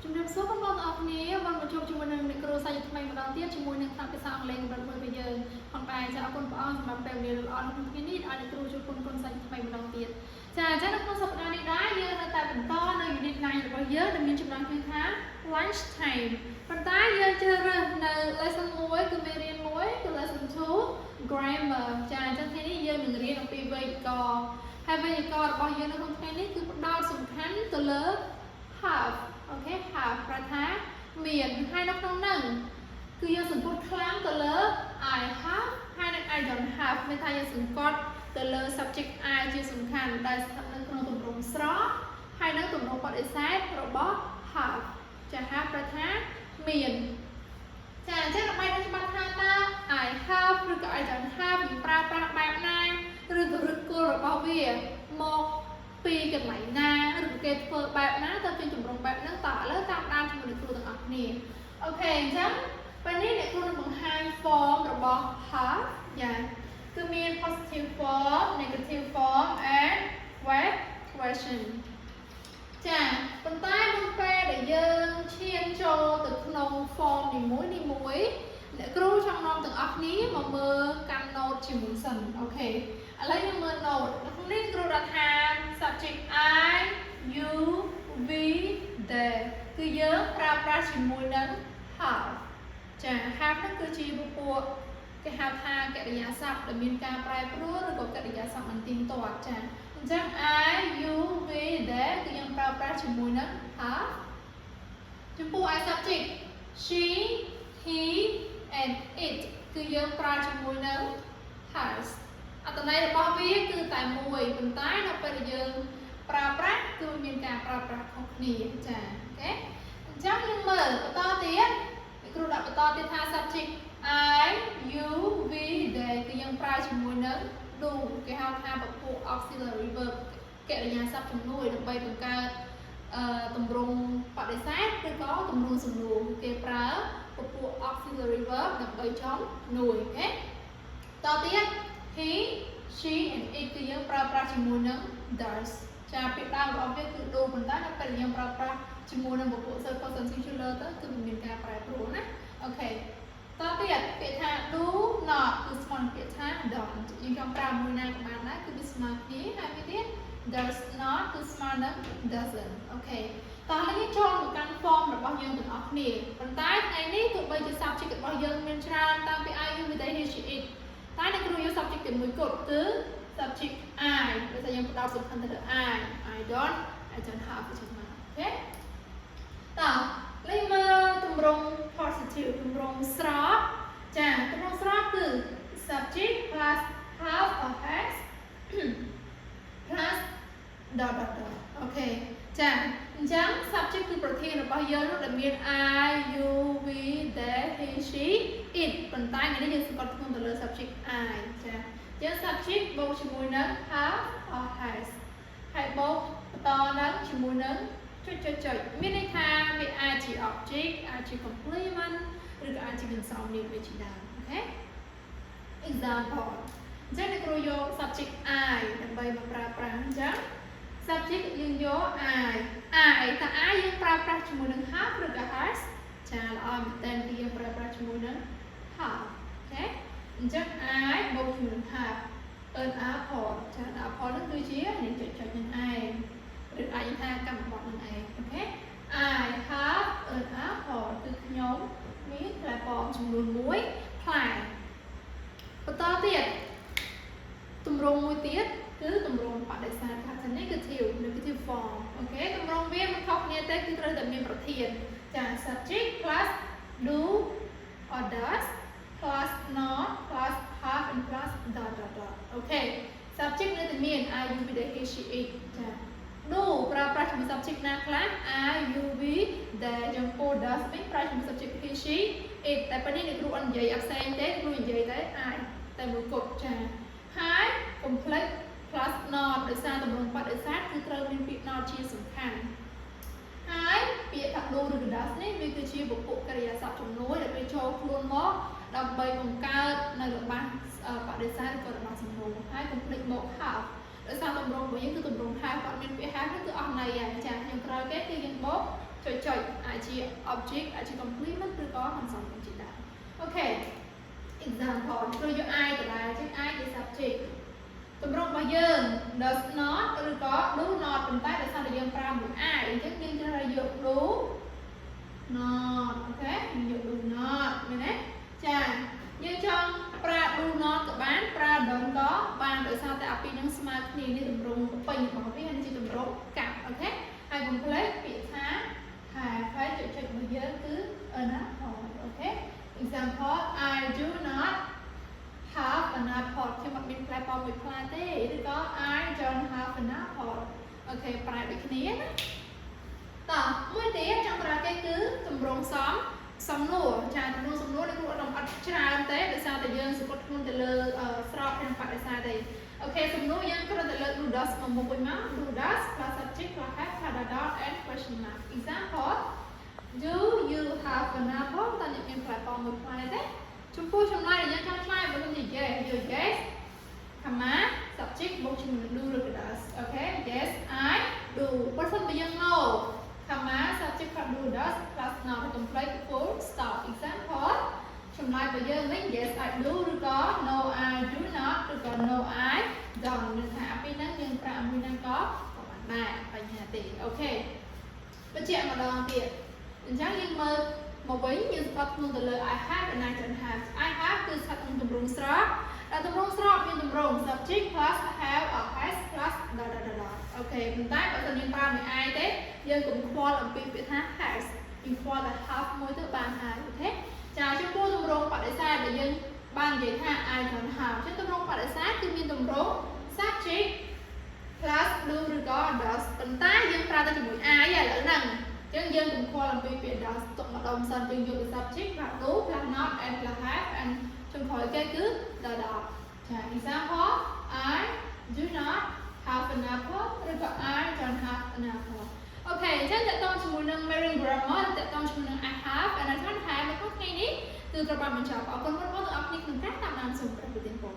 ជំរាបសួរបងប្អូនទាំងអស់គ្នាបានមកជួបជាមួយនឹងអ្នកគ្រូសាស្ត្រថ្មីម្ដងទៀតជាមួយនឹងខ្លឹមភាសាអង់គ្លេសកម្រិត1របស់យើងផងដែរចាអរគុណព្រះអង្គសម្រាប់ពេលវេលាល្អនៅក្នុងថ្ងៃនេះឲ្យអ្នកគ្រូជួបគុណគុណសាស្ត្រថ្មីម្ដងទៀតចាអញ្ចឹងនៅក្នុងសប្តាហ៍នេះដែរយើងនៅតែបន្តនៅ unit 9 របស់យើងដែលមានចំណងជើងថា lunch time ប៉ុន្តែយើងជ្រើសរើសនៅ lesson 1គឺមេរៀន1គឺ lesson 2 grammar ចាអញ្ចឹងថ្ងៃនេះយើងនឹងរៀនអំពីវេយ្យាករណ៍ហើយវេយ្យាករណ៍របស់យើងនៅក្នុងថ្ងៃនេះគឺផ្ដោតសំខាន់ទៅលើ have អូខេ have ប្រែថាមានហើយនៅក្នុងហ្នឹងគឺយើងសង្កត់ខ្លាំងទៅលើ I have ហើយនឹង I don't have មានថាយើងសង្កត់ទៅលើ subject I ជាសំខាន់ដែលស្ថិតនៅក្នុងទម្រង់ស្រស់ហើយនឹងទម្រង់បដិសេធរបស់ have ចា have ប្រែថាមានចាអញ្ចឹងដើម្បីនឹងច្បាស់ថាតើ I have ឬក៏ I don't have យើងប្រើប្រាស់បែបណាឬក៏ឫសគល់របស់វាមកពីកន្លែងណាឬក៏គេធ្វើបែបណាទៅជាទម្រង់បែបហ្នឹងតើឥឡូវតាមដានជាមួយនឹងគ្រូទាំងអស់គ្នាអូខេអញ្ចឹងពេលនេះអ្នកគ្រូនឹងបង្ហាញ form របស់ have យ៉ាគឺមាន positive form negative form and verb question ចាប៉ុន្តែមុនពេលដែលយើងឈានចូលទៅក្នុង form នីមួយអ្នកគ្រូចង់នាំទាំងអស់គ្នាមកមើលកាន់ note ជាមួយសិនអូខេឥឡូវយើងមើល note នៅក្នុងនេះគ្រូដាក់ថា subject I you we they គឺយើងប្រើប្រាស់ជាមួយនឹង have ចា have ហ្នឹងគឺជាពពួកគេហៅថាកិរិយាសព្ទដែលមានការប្រែប្រួលឬក៏កិរិយាសព្ទមិនទៀងទាត់ចាអញ្ចឹង I you we they គឺយើងប្រើប្រាស់ជាមួយនឹង have ចំពោះ I subject she he and it គឺយើងប្រើជាមួយនឹង has អត្ថន័យរបស់វាគឺតែមួយប៉ុន្តែនៅពេលដែលយើងប្រើប្រាស់គឺមានការប្រើប្រាស់ខុសគ្នាចាអូខេអញ្ចឹងយើងមើលបន្តទៀតគ្រូដាក់បន្តទៀតថា subject I you we they គឺយើងប្រើជាមួយនឹង do គេហៅថាពពួក auxiliary verb កិរិយាសព្ទជំនួយដើម្បីបង្កើតទម្រង់បដិសេធឬក៏ទម្រង់សំណួរគេប្រើពពួក auxiliary verb ដើម្បីចំនួនអូខេតទៀត he she and it គឺយើងប្រើប្រាស់ជាមួយនឹង does ចាពាក្យដើមរបស់វាគឺ do ប៉ុន្តែនៅពេលយើងប្រើប្រាស់ជាមួយនឹងពពួក third person singular ទៅគឺមានការប្រែប្រួលណាអូខេតទៀតពាក្យថា do not គឺស្មើនឹងពាក្យថា don't យើងចង់ប្រើមួយណាក៏បានដែរគឺវាស្មើគ្នាហើយវាទៀត does not គឺស្មើនឹង doesn't អូខេតោះយើងចូលមកកាន់ form របស់យើងទាំងអស់គ្នាប៉ុន្តែថ្ងៃនេះទោះបីជា subject របស់យើងមានច្រើនតាមពី I you we they he she it តែអ្នកគ្រូយក subject តែមួយគត់គឺ subject I ដោយសារយើងផ្ដោតសំខាន់ទៅលើ I don't have ជាស្មើអូខេតោះលេខមើលទម្រង់ positive ទម្រង់ស្រស់ចាទម្រង់ស្រស់គឺ subject plus have or has plus dotអូខេចាអញ្ចឹង subject គឺប្រធានរបស់យើងដែលមាន I you we they he she it ប៉ុន្តែថ្ងៃនេះយើងសង្កត់ធ្ងន់ទៅលើ subject I ចាអញ្ចឹង subject បូកជាមួយនឹង have or has ហើយបូកបន្តនឹងជាមួយនឹងចុចមានន័យថាវាអាចជា object អាចជា complement ឬក៏អាចជា conditional វាជាដើមអូខេ example អញ្ចឹងអ្នកគ្រូយក subject I ដើម្បីមកប្រើប្រាស់អញ្ចឹង subject យើងយក I តើ I យើងប្រើប្រាស់ជាមួយនឹង have ឬក៏ has ចាល្អមែនតើយើងប្រើប្រាស់ជាមួយនឹង have អូខេអញ្ចឹង I បូកជាមួយនឹង have an apple ចា apple នោះគឺជានេះចុចនឹងឯងឬអាចនិយាយថាកម្មបត្តិនឹងឯងអូខេ I have an apple គឺខ្ញុំមានផ្លែប៉ោមចំនួន1ផ្លែបន្តទៀតទម្រង់មួយទៀតគឺទម្រង់បដិសេធថា negative form អូខេទម្រង់វាមិនខុសគ្នាទេគឺត្រូវតែមានប្រធានចា subject plus do or does plus not plus have and plus dot អូខេ subject នៅតែមាន I you we they he she it ចា do ប្រើប្រាស់ជាមួយ subject ណាខ្លះ I you we they ចំពោះ does វិញប្រើជាមួយ subject he she it តែពេលនេះអ្នកគ្រូអត់និយាយអត់ផ្សេងទេគ្រូនិយាយតែ I តែមួយគត់ចាហើយ complex plus not ដោយសារទម្រង់បដិសេធគឺត្រូវមានពាក្យ not ជាសំខាន់ហើយពាក្យថា do ឬ does នេះវាគឺជាពពួកកិរិយាសព្ទជំនួយដែលវាចូលខ្លួនមកដើម្បីបង្កើតនៅរបស់បដិសេធឬក៏របស់សំណួរហើយ complex មក have ដោយសារទម្រង់របស់យើងគឺទម្រង់ have អត់មានពាក្យ have គឺអស់ន័យហើយចាខ្ញុំក្រោយគេគឺយើងបូកចុចអាចជា object អាចជា complement ឬក៏មិនសមជាដែរអូខេ example ព្រោះយក I ក៏ដែរចឹង I ជា subject ទម្រង់របស់យើង does not ឬក៏ do not ប៉ុន្តែដោយសារតែយើងប្រើមួយ I អញ្ចឹងយើងត្រូវយក do not អូខេយើងយក do not មែនទេចាយើងចង់ប្រើ do not ក៏បានប្រើ don't ក៏បានដោយសារតែអាពីរហ្នឹងស្មើគ្នានេះទម្រង់ពេញរបស់វានេះជាទម្រង់កាត់អូខេហើយកុំភ្លេចពាក្យថា have ហើយចុចរបស់យើងគឺ apple អូខេ example I do not have an apple ខ្ញុំអត់មានផ្លែប៉ោមមួយផ្លែទេឬក៏ I don't have an apple អូខេប្រើដូចគ្នាណាតោះមួយទៀតចង់ប្រើគេគឺទម្រង់សំណួរចាទម្រង់សំណួរនេះគ្រូអត់ច្រើនទេដោយសារតែយើងសង្កត់ធ្ងន់ទៅលើស្របទាំងបដិសេធទេអូខេសំណួរយើងគ្រាន់តែលើក do does មកមុខវិញមក do does plus subject plus have plus dot and question mark example do you have an apple តើអ្នកមានផ្លែប៉ោមមួយផ្លែទេចំពោះចម្លើយដែលយើងចង់ឆ្លើយបើមិននិយាយ yes comma subject បូកជាមួយ do ឬក៏ does អូខេ yes I do បើសិនបើយើង no comma subject plus do does plus not complete full stop example ចម្លើយរបស់យើងវិញ yes I do ឬក៏ no I do not ឬក៏ no I don't នឹងថាពីហ្នឹងយើងប្រើមួយហ្នឹងក៏បានដែរបញ្ហាទេអូខេបញ្ជាក់ម្ដងទៀតអញ្ចឹងយើងមើលមកវិញយើងស្គាល់ខ្លួនទៅលើ I have and I don't have I have គឺស្ថិតក្នុងទម្រង់ស្របដែលទម្រង់ស្របមានទម្រង់ subject plus have or has plus dot dot dot អូខេប៉ុន្តែបើសិនយើងប្រើមួយ I ទេយើងកុំខ្វល់អំពីពាក្យថា has យើងខ្វល់តែ have មួយទៅបានហើយអូខេចាចំពោះទម្រង់បដិសេធដែលយើងបាននិយាយថា I don't have អញ្ចឹងទម្រង់បដិសេធគឺមានទម្រង់ subject plus do ឬក៏ does ប៉ុន្តែយើងប្រើតែជាមួយ I ឥឡូវហ្នឹងអញ្ចឹងយើងកុំខ្វល់អំពីពាក្យ does ទុកម្ដងសិនយើងយក subject plus do plus not and plus have and ចុងក្រោយគេគឺ the dot ចា example I do not have an apple ឬក៏ I don't have an apple អូខេអញ្ចឹងតើតើជាមួយនឹង marine grammar តើតើជាមួយនឹង I have and I don't have នៅក្នុងថ្ងៃនេះគឺត្រូវបានបញ្ចប់អរគុណបងប្អូនទាំងអស់គ្នាក្នុងការតាមដានសូមប្រកបប្រទានពរ